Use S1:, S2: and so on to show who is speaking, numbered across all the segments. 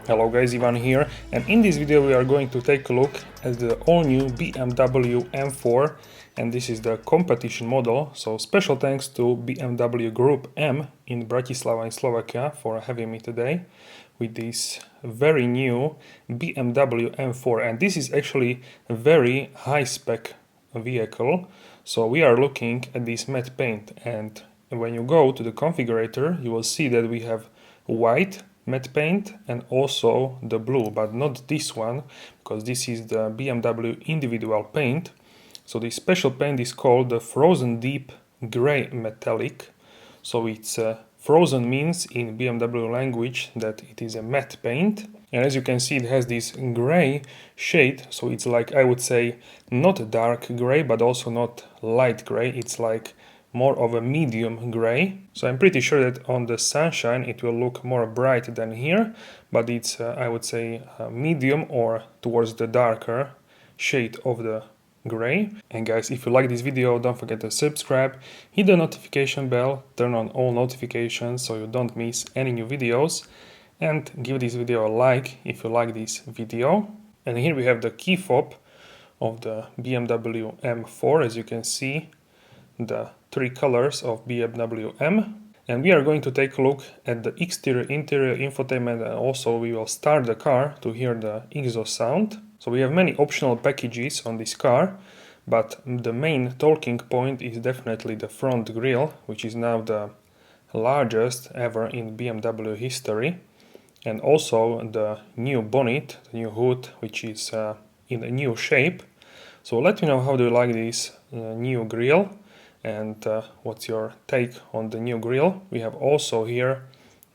S1: Hello guys, Ivan here, and in this video we are going to take a look at the all-new BMW M4, and this is the competition model, so special thanks to BMW Group M in Bratislava in Slovakia for having me today with this very new BMW M4, and this is actually a very high-spec vehicle. So we are looking at this matte paint, and when you go to the configurator you will see that we have white matte paint and also the blue, but not this one because this is the BMW individual paint. So this special paint is called the Frozen Deep Gray Metallic. So it's frozen means in BMW language that it is a matte paint, and as you can see it has this gray shade, so it's like, I would say, not dark gray but also not light gray, it's like more of a medium gray. So I'm pretty sure that on the sunshine it will look more bright than here, but it's I would say medium or towards the darker shade of the gray. And guys, if you like this video, don't forget to subscribe, hit the notification bell, turn on all notifications so you don't miss any new videos, and give this video a like if you like this video. And here we have the key fob of the BMW M4, as you can see, the three colors of BMW M. And we are going to take a look at the exterior, interior, infotainment, and also we will start the car to hear the exhaust sound. So we have many optional packages on this car, but the main talking point is definitely the front grille, which is now the largest ever in BMW history, and also the new bonnet, the new hood, which is in a new shape. So let me know how do you like this new grille, and what's your take on the new grille. We have also here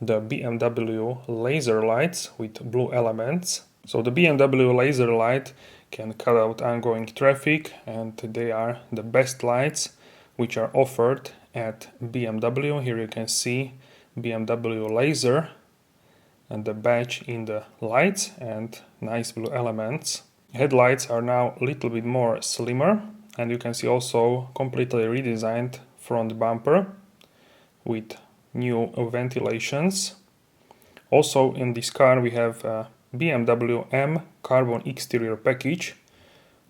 S1: the BMW laser lights with blue elements. So the BMW laser light can cut out ongoing traffic, and they are the best lights which are offered at BMW. Here you can see BMW laser and the badge in the lights and nice blue elements. Headlights are now a little bit more slimmer, and you can see also completely redesigned front bumper with new ventilations. Also in this car we have a BMW M carbon exterior package,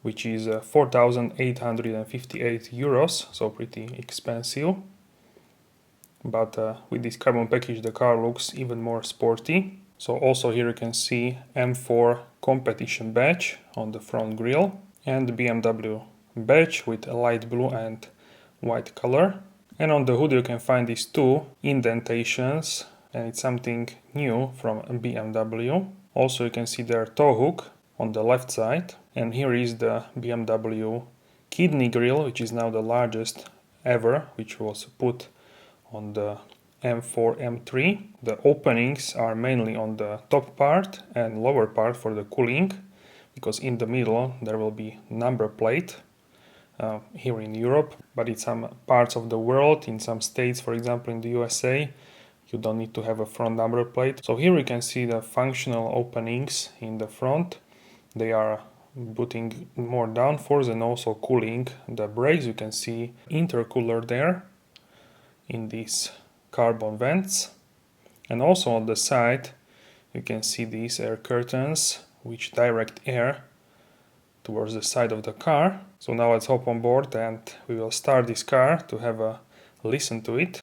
S1: which is 4,858 euros, so pretty expensive. But with this carbon package the car looks even more sporty. So also here you can see M4 competition badge on the front grille and the BMW badge with a light blue and white color. And on the hood you can find these two indentations, and it's something new from BMW. Also you can see their tow hook on the left side, and here is the BMW kidney grille, which is now the largest ever, which was put on the M4 M3. The openings are mainly on the top part and lower part for the cooling, because in the middle there will be number plate here in Europe, but in some parts of the world, in some states, for example in the USA, you don't need to have a front number plate. So here we can see the functional openings in the front. They are putting more downforce and also cooling the brakes. You can see intercooler there in these carbon vents, and also on the side you can see these air curtains which direct air towards the side of the car. So now let's hop on board and we will start this car to have a listen to it.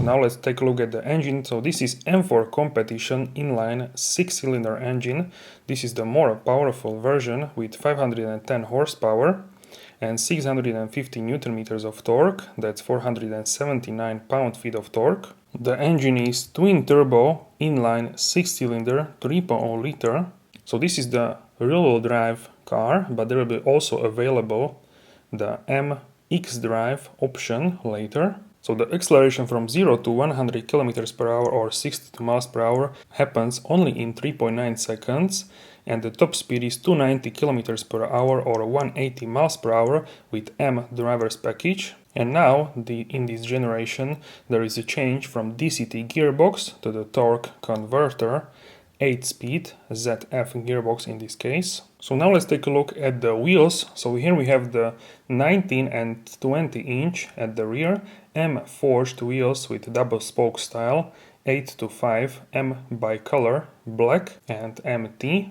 S1: Now let's take a look at the engine. So this is M4 competition inline 6-cylinder engine. This is the more powerful version with 510 horsepower and 650 Newton meters of torque. That's 479 pound-feet of torque. The engine is twin turbo inline 6-cylinder 3.0 liter. So this is the rear-wheel drive car, but there will be also available the MX drive option later. So the acceleration from 0 to 100 km per hour or 62 miles per hour happens only in 3.9 seconds, and the top speed is 290 km per hour or 180 miles per hour with M driver's package. And now, in this generation, there is a change from DCT gearbox to the torque converter, 8-speed ZF gearbox in this case. So now let's take a look at the wheels. So here we have the 19 and 20 inch at the rear, M forged wheels with double spoke style, 8 to 5, M bicolor, black, and MT.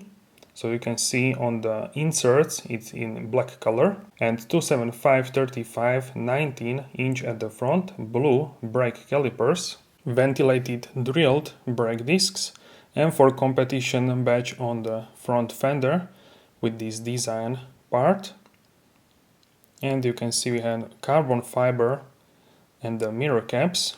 S1: So you can see on the inserts it's in black color, and 275/35 19 inch at the front, blue brake calipers, ventilated drilled brake discs, and for competition badge on the front fender with this design part. And you can see we have carbon fiber and the mirror caps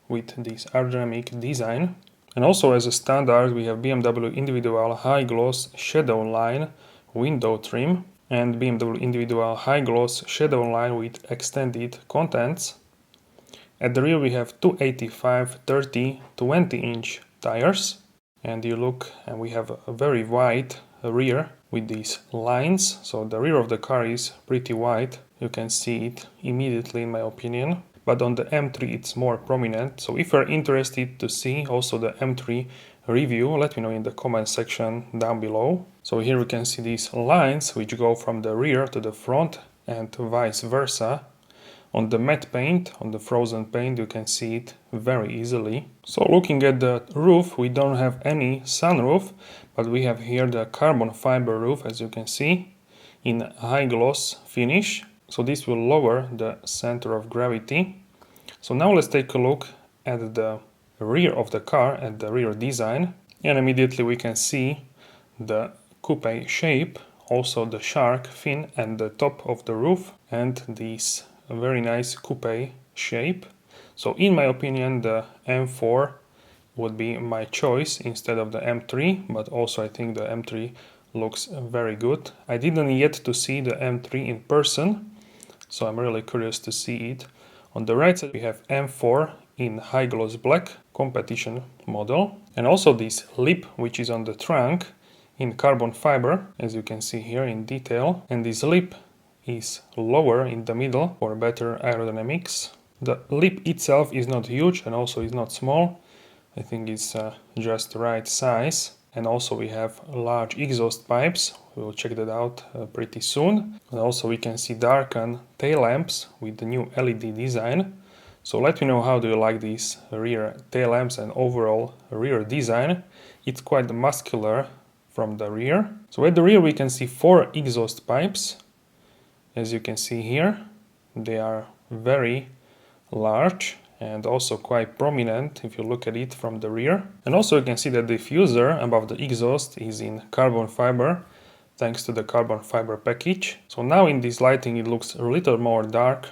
S1: with this aerodynamic design. And also as a standard we have BMW individual high gloss shadow line window trim and BMW individual high gloss shadow line with extended contents. At the rear we have 285/30 20-inch tires, and you look and we have a very wide rear with these lines, so the rear of the car is pretty wide. You can see it immediately in my opinion, but on the M3 it's more prominent. So if you're interested to see also the M3 review, let me know in the comment section down below. So here we can see these lines which go from the rear to the front and vice versa. On the matte paint, on the frozen paint, you can see it very easily. So looking at the roof, we don't have any sunroof, but we have here the carbon fiber roof, as you can see, in high gloss finish. So this will lower the center of gravity. So now let's take a look at the rear of the car, at the rear design. And immediately we can see the coupe shape, also the shark fin and the top of the roof, and this very nice coupe shape. So in my opinion the M4 would be my choice instead of the M3, but also I think the M3 looks very good. I didn't yet to see the M3 in person, so I'm really curious to see it. On the right side we have M4 in high gloss black competition model, and also this lip which is on the trunk in carbon fiber, as you can see here in detail, and this lip is lower in the middle for better aerodynamics. The lip itself is not huge and also is not small. I think it's just the right size. And also we have large exhaust pipes. We will check that out pretty soon. And also we can see darkened tail lamps with the new LED design. So let me know how do you like these rear tail lamps and overall rear design. It's quite muscular from the rear. So at the rear we can see 4 exhaust pipes. As you can see here, they are very large and also quite prominent if you look at it from the rear. And also you can see that the diffuser above the exhaust is in carbon fiber, thanks to the carbon fiber package. So now in this lighting it looks a little more dark.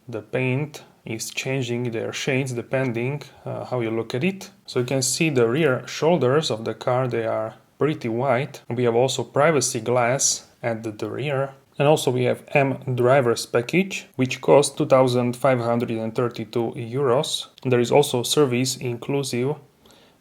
S1: The paint is changing their shades depending how you look at it. So you can see the rear shoulders of the car, they are pretty wide. We have also privacy glass at the rear. And also we have M drivers package, which costs 2,532 euros. There is also service inclusive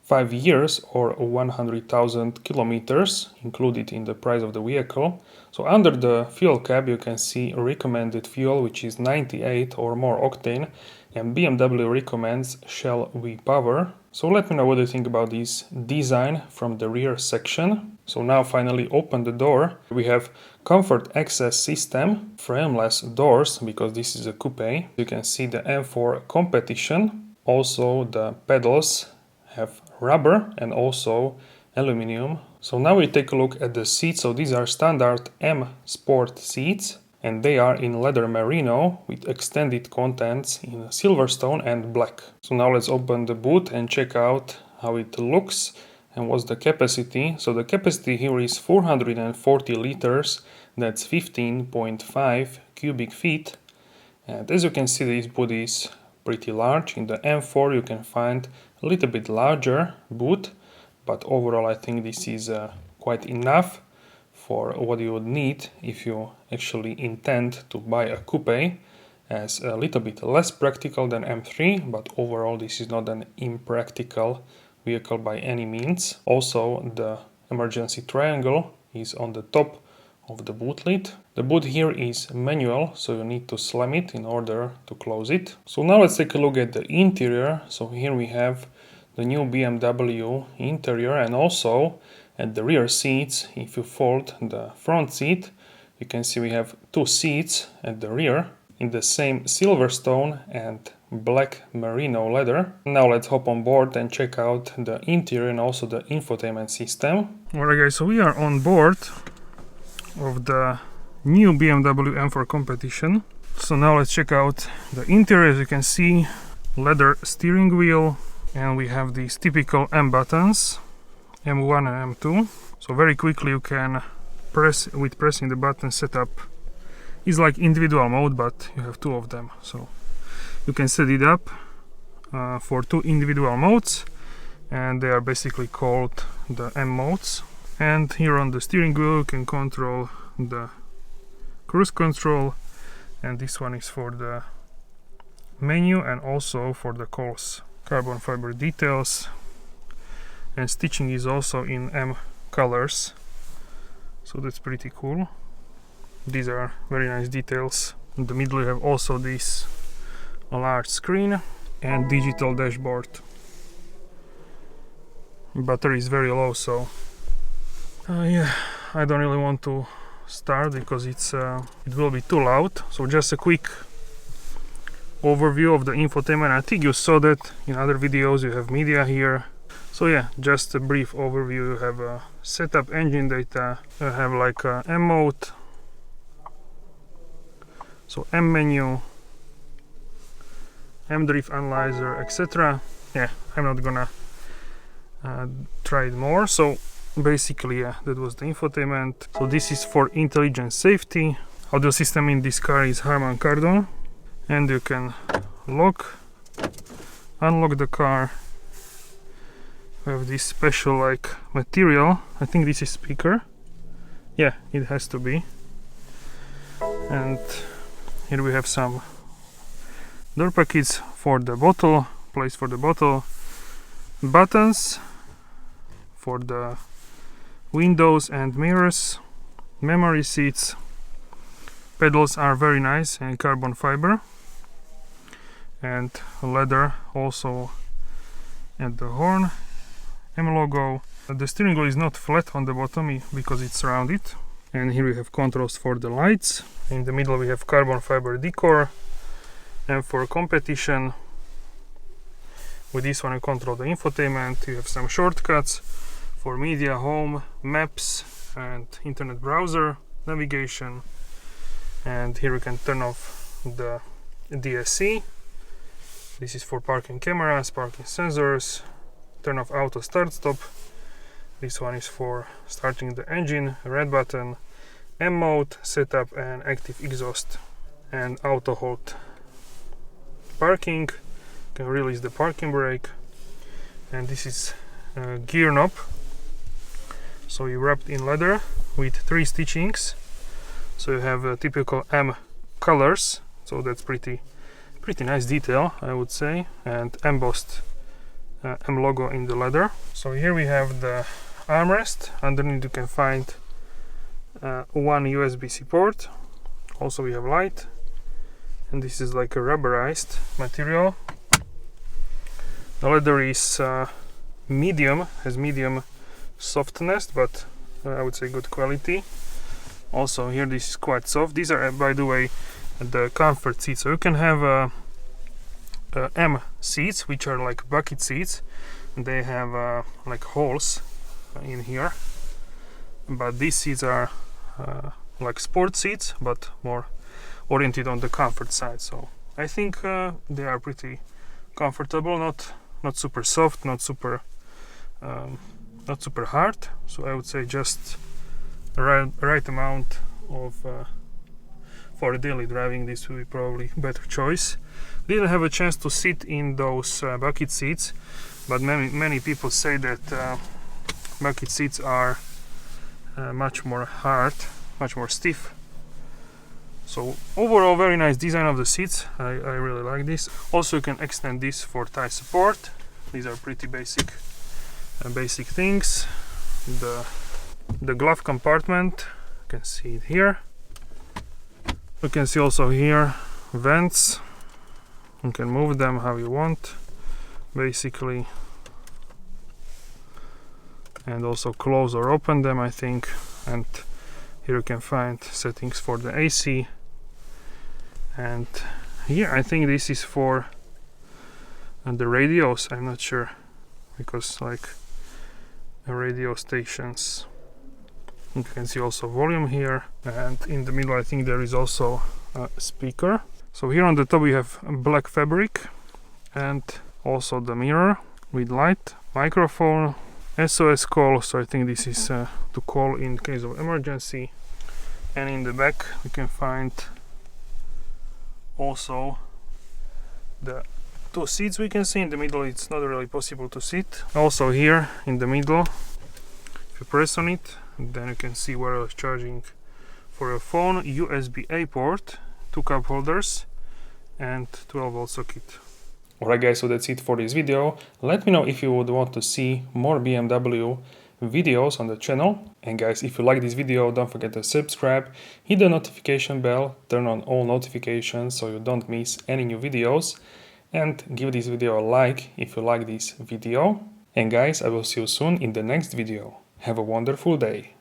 S1: 5 years or 100,000 kilometers included in the price of the vehicle. So under the fuel cap you can see recommended fuel, which is 98 or more octane, and BMW recommends Shell V-Power. So let me know what you think about this design from the rear section. So now finally open the door. We have comfort access system, frameless doors, because this is a coupe. You can see the M4 competition. Also the pedals have rubber and also aluminum. So now we take a look at the seats. So these are standard M Sport seats, and they are in leather merino with extended contents in Silverstone and black. So now let's open the boot and check out how it looks and what's the capacity. So the capacity here is 440 liters, that's 15.5 cubic feet. And as you can see, this boot is pretty large. In the M4 you can find a little bit larger boot, but overall I think this is quite enough for what you would need if you actually intend to buy a coupe, as a little bit less practical than M3, but overall this is not an impractical vehicle by any means. Also the emergency triangle is on the top of the boot lid. The boot here is manual, so you need to slam it in order to close it. So now let's take a look at the interior. So here we have the new BMW interior, and also at the rear seats, if you fold the front seat, you can see we have two seats at the rear in the same Silverstone and black merino leather. Now let's hop on board and check out the interior and also the infotainment system. Alright guys, so we are on board of the new BMW M4 competition. So now let's check out the interior. As you can see, leather steering wheel, and we have these typical M buttons, M1 and M2. So very quickly you can press, with pressing the button, set up. It's like individual mode, but you have two of them, so you can set it up for two individual modes, and they are basically called the M modes. And here on the steering wheel you can control the cruise control, and this one is for the menu and also for the calls. Carbon fiber details, and stitching is also in M colors, so that's pretty cool. These are very nice details. In the middle you have also this large screen and digital dashboard. Battery is very low, so yeah, I don't really want to start because it will be too loud. So just a quick overview of the infotainment. I think you saw that in other videos. You have media here. So yeah, just a brief overview. You have setup, engine data, you have like M mode, so M menu, M drift analyzer, etc. Yeah, I'm not gonna try it more. So basically, yeah, that was the infotainment. So this is for intelligent safety. Audio system in this car is Harman Kardon, and you can lock, unlock the car. We have this special like material. I think this is speaker. Yeah, it has to be. And here we have some door pockets for the bottle, place for the bottle, buttons for the windows and mirrors, memory seats. Pedals are very nice and carbon fiber, and leather also at the horn, M logo. The steering wheel is not flat on the bottom because it's rounded, and here we have controls for the lights. In the middle we have carbon fiber decor, and for competition, with this one you control the infotainment. You have some shortcuts for media, home, maps, and internet browser, navigation. And here we can turn off the DSC. This is for parking cameras, parking sensors, turn off auto start stop. This one is for starting the engine, red button, M mode, setup and active exhaust, and auto hold. Parking, can release the parking brake, and this is gear knob. So you wrapped in leather with 3 stitchings. So you have typical M colors, so that's pretty nice detail, I would say, and embossed M logo in the leather. So here we have the armrest. Underneath you can find one USB-C port. Also we have light, and this is like a rubberized material. The leather is medium, has medium softness, but I would say good quality. Also here this is quite soft. These are, by the way, the comfort seats. So you can have M seats, which are like bucket seats. They have like holes in here, but these seats are like sport seats, but more oriented on the comfort side. So I think they are pretty comfortable, not super soft, not super hard. So I would say just right amount of for daily driving. This will be probably better choice. Didn't have a chance to sit in those bucket seats, but many people say that bucket seats are much more hard, much more stiff. So overall, very nice design of the seats. I really like this. Also you can extend this for thigh support. These are pretty basic things. The glove compartment, you can see it here. You can see also here vents. You can move them how you want. Basically and also close or open them, I think. And here you can find settings for the AC. And here I think this is for the radios. I'm not sure, because like radio stations. You can see also volume here, and in the middle I think there is also a speaker. So here on the top we have black fabric, and also the mirror with light, microphone, SOS call, so I think this is to call in case of emergency. And in the back we can find also the two seats. We can see in the middle it's not really possible to sit. Also here in the middle, if you press on it, then you can see wireless charging for your phone, USB-A port, 2 cup holders, and 12 volt socket. Alright guys, so that's it for this video. Let me know if you would want to see more BMW videos on the channel. And guys, if you like this video, don't forget to subscribe, hit the notification bell, turn on all notifications so you don't miss any new videos, and give this video a like if you like this video. And guys, I will see you soon in the next video. Have a wonderful day.